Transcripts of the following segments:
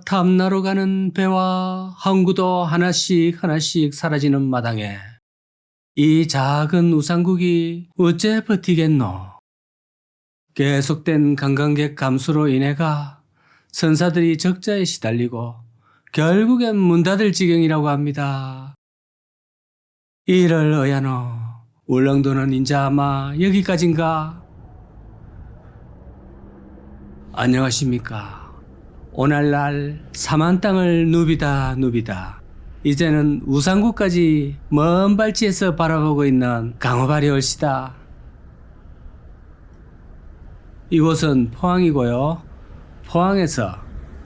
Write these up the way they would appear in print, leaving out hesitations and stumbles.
탐나러 가는 배와 항구도 하나씩 하나씩 사라지는 마당에 이 작은 우상국이 어째 버티겠노. 계속된 관광객 감소로 인해가 선사들이 적자에 시달리고 결국엔 문 닫을 지경이라고 합니다. 이를 어야노, 울릉도는 인자 아마 여기까지인가? 안녕하십니까. 오늘날 삼한 땅을 누비다 이제는 우상국까지 먼 발치에서 바라보고 있는 강호발이 올시다. 이곳은 포항이고요. 포항에서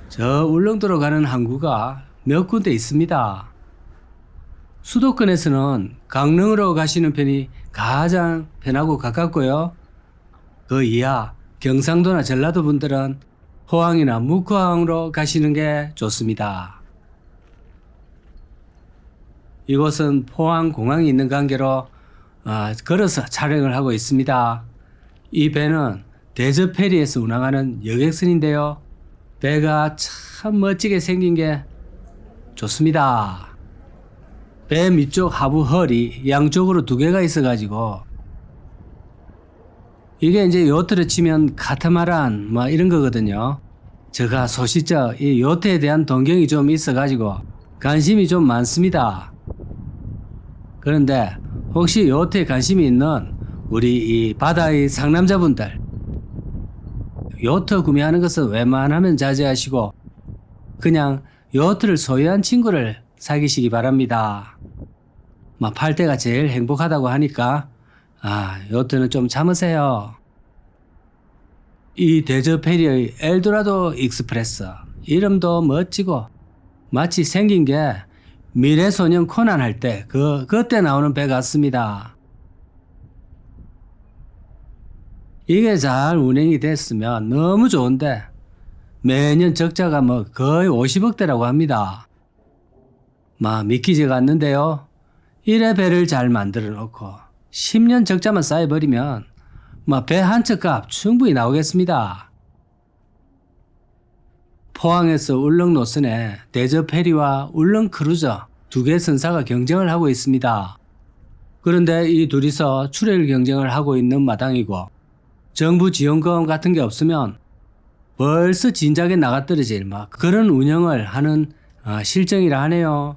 저 울릉도로 가는 항구가 몇 군데 있습니다. 수도권에서는 강릉으로 가시는 편이 가장 편하고 가깝고요. 그 이하 경상도나 전라도 분들은 포항이나 묵호항으로 가시는 게 좋습니다. 이곳은 포항 공항이 있는 관계로 걸어서 촬영을 하고 있습니다. 이 배는 대저페리에서 운항하는 여객선인데요. 배가 참 멋지게 생긴 게 좋습니다. 배 밑쪽 하부 헐이 양쪽으로 두 개가 있어가지고 이게 이제 요트를 치면 카타마란 이런 거거든요. 제가 소시적 이 요트에 대한 동경이 좀 있어가지고 관심이 좀 많습니다. 그런데 혹시 요트에 관심이 있는 우리 이 바다의 상남자분들, 요트 구매하는 것은 웬만하면 자제하시고 그냥 요트를 소유한 친구를 사귀시기 바랍니다. 팔 때가 제일 행복하다고 하니까 요트는 좀 참으세요. 이 대저페리의 엘도라도 익스프레스, 이름도 멋지고 마치 생긴 게 미래소년 코난 할 때 그때 나오는 배 같습니다. 이게 잘 운행이 됐으면 너무 좋은데 매년 적자가 거의 50억대라고 합니다. 믿기지가 않는데요. 1회 배를 잘 만들어 놓고 10년 적자만 쌓여버리면 배 한 척 값 충분히 나오겠습니다. 포항에서 울릉 노선에 대저페리와 울릉 크루저 두 개 선사가 경쟁을 하고 있습니다. 그런데 이 둘이서 출혈 경쟁을 하고 있는 마당이고 정부 지원금 같은 게 없으면 벌써 진작에 나가떨어질 그런 운영을 하는 실정이라 하네요.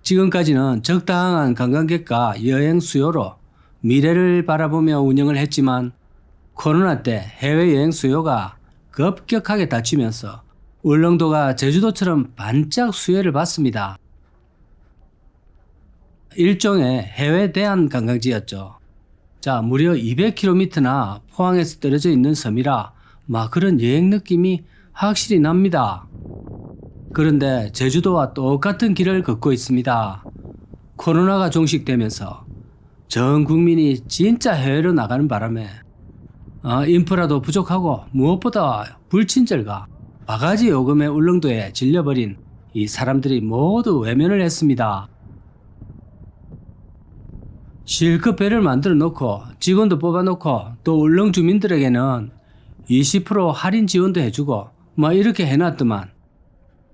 지금까지는 적당한 관광객과 여행 수요로 미래를 바라보며 운영을 했지만 코로나 때 해외여행 수요가 급격하게 닫히면서 울릉도가 제주도처럼 반짝 수혜를 받습니다. 일종의 해외 대한 관광지였죠. 무려 200km나 포항에서 떨어져 있는 섬이라 그런 여행 느낌이 확실히 납니다. 그런데 제주도와 똑같은 길을 걷고 있습니다. 코로나가 종식되면서 전 국민이 진짜 해외로 나가는 바람에 인프라도 부족하고 무엇보다 불친절과 바가지 요금의 울릉도에 질려버린 이 사람들이 모두 외면을 했습니다. 실컷 배를 만들어 놓고 직원도 뽑아 놓고 또 울릉 주민들에게는 20% 할인 지원도 해주고 이렇게 해놨더만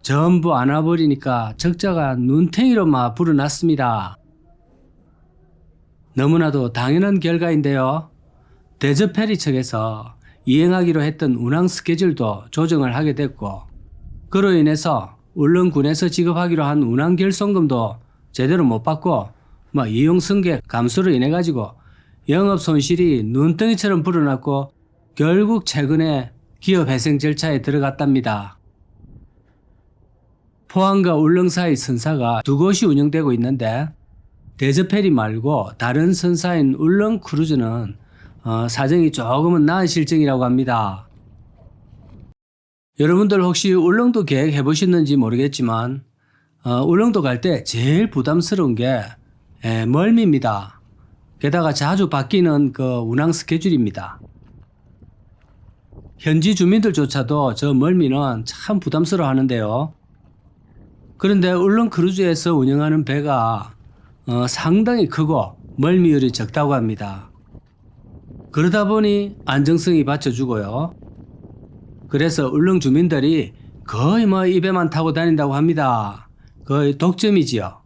전부 안 와버리니까 적자가 눈탱이로 불어났습니다. 너무나도 당연한 결과인데요. 대저페리 측에서 이행하기로 했던 운항 스케줄도 조정을 하게 됐고 그로 인해서 울릉군에서 지급하기로 한 운항 결손금도 제대로 못 받고 이용 승객 감소로 인해 가지고 영업 손실이 눈덩이처럼 불어났고 결국 최근에 기업 회생 절차에 들어갔답니다. 포항과 울릉 사이 선사가 두 곳이 운영되고 있는데 대저페리 말고 다른 선사인 울릉 크루즈는 사정이 조금은 나은 실정이라고 합니다. 여러분들 혹시 울릉도 계획해 보셨는지 모르겠지만 울릉도 갈 때 제일 부담스러운 게 멀미입니다. 게다가 자주 바뀌는 그 운항 스케줄입니다. 현지 주민들조차도 저 멀미는 참 부담스러워 하는데요. 그런데 울릉 크루즈에서 운영하는 배가 상당히 크고 멀미율이 적다고 합니다. 그러다 보니 안정성이 받쳐주고요. 그래서 울릉 주민들이 거의 입에만 타고 다닌다고 합니다. 거의 독점이지요.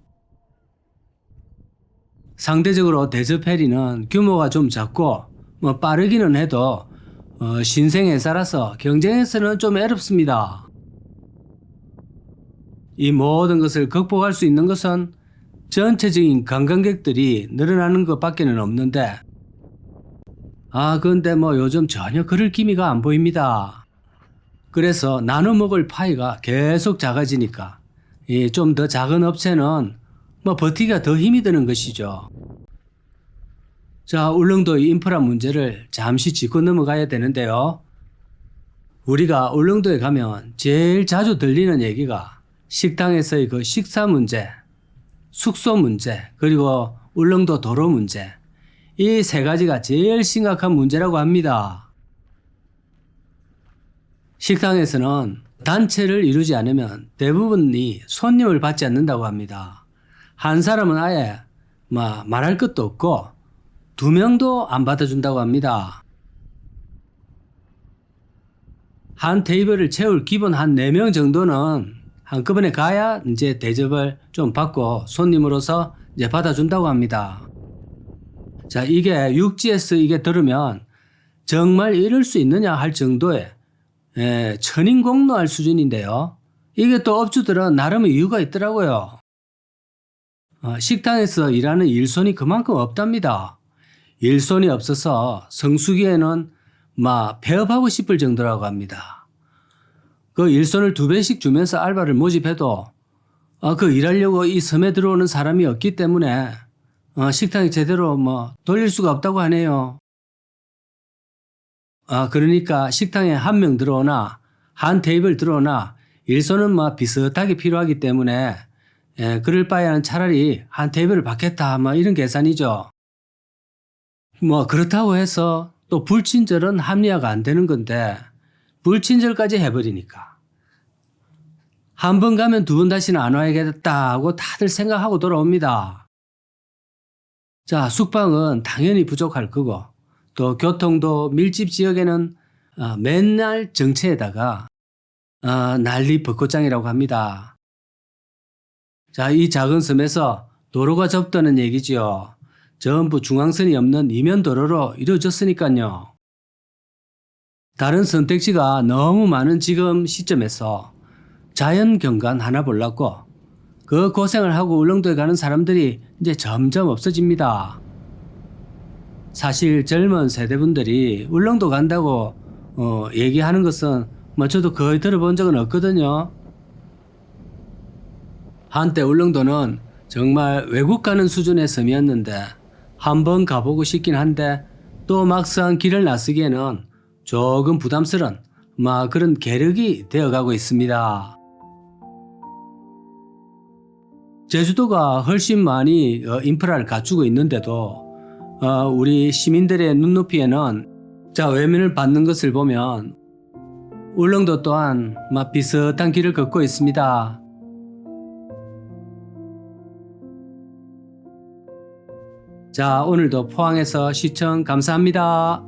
상대적으로 대저페리는 규모가 좀 작고 빠르기는 해도 신생회사라서 경쟁에서는 좀 어렵습니다. 이 모든 것을 극복할 수 있는 것은 전체적인 관광객들이 늘어나는 것밖에는 없는데 근데 요즘 전혀 그럴 기미가 안 보입니다. 그래서 나눠 먹을 파이가 계속 작아지니까 좀 더 작은 업체는 버티기가 더 힘이 드는 것이죠. 자, 울릉도의 인프라 문제를 잠시 짚고 넘어가야 되는데요. 우리가 울릉도에 가면 제일 자주 들리는 얘기가 식당에서의 그 식사 문제, 숙소 문제, 그리고 울릉도 도로 문제. 이 세 가지가 제일 심각한 문제라고 합니다. 식당에서는 단체를 이루지 않으면 대부분이 손님을 받지 않는다고 합니다. 한 사람은 아예 말할 것도 없고 2명도 안 받아준다고 합니다. 한 테이블을 채울 기본 한 4명 정도는 한꺼번에 가야 이제 대접을 좀 받고 손님으로서 이제 받아준다고 합니다. 자, 이게 육지에서 이게 들으면 정말 이럴 수 있느냐 할 정도의 천인공노할 수준인데요. 이게 또 업주들은 나름의 이유가 있더라고요. 식당에서 일하는 일손이 그만큼 없답니다. 일손이 없어서 성수기에는 폐업하고 싶을 정도라고 합니다. 그 일손을 2배씩 주면서 알바를 모집해도 그 일하려고 이 섬에 들어오는 사람이 없기 때문에 식당이 제대로 돌릴 수가 없다고 하네요. 그러니까 식당에 한 명 들어오나 한 테이블 들어오나 일손은 비슷하게 필요하기 때문에 그럴 바에는 차라리 한 테이블을 받겠다 이런 계산이죠. 그렇다고 해서 또 불친절은 합리화가 안 되는 건데 불친절까지 해버리니까 한 번 가면 2번 다시는 안 와야겠다 하고 다들 생각하고 돌아옵니다. 자, 숙박은 당연히 부족할 거고 또 교통도 밀집 지역에는 맨날 정체에다가 난리 벚꽃장이라고 합니다. 자, 이 작은 섬에서 도로가 좁다는 얘기지요. 전부 중앙선이 없는 이면도로로 이루어졌으니까요. 다른 선택지가 너무 많은 지금 시점에서 자연경관 하나 보려고 그 고생을 하고 울릉도에 가는 사람들이 이제 점점 없어집니다. 사실 젊은 세대분들이 울릉도 간다고 얘기하는 것은 저도 거의 들어본 적은 없거든요. 한때 울릉도는 정말 외국 가는 수준의 섬이었는데 한번 가보고 싶긴 한데 또 막상 길을 나서기에는 조금 부담스러운 그런 계력이 되어가고 있습니다. 제주도가 훨씬 많이 인프라를 갖추고 있는데도 우리 시민들의 눈높이에는 외면을 받는 것을 보면 울릉도 또한 비슷한 길을 걷고 있습니다. 자, 오늘도 포항에서 시청 감사합니다.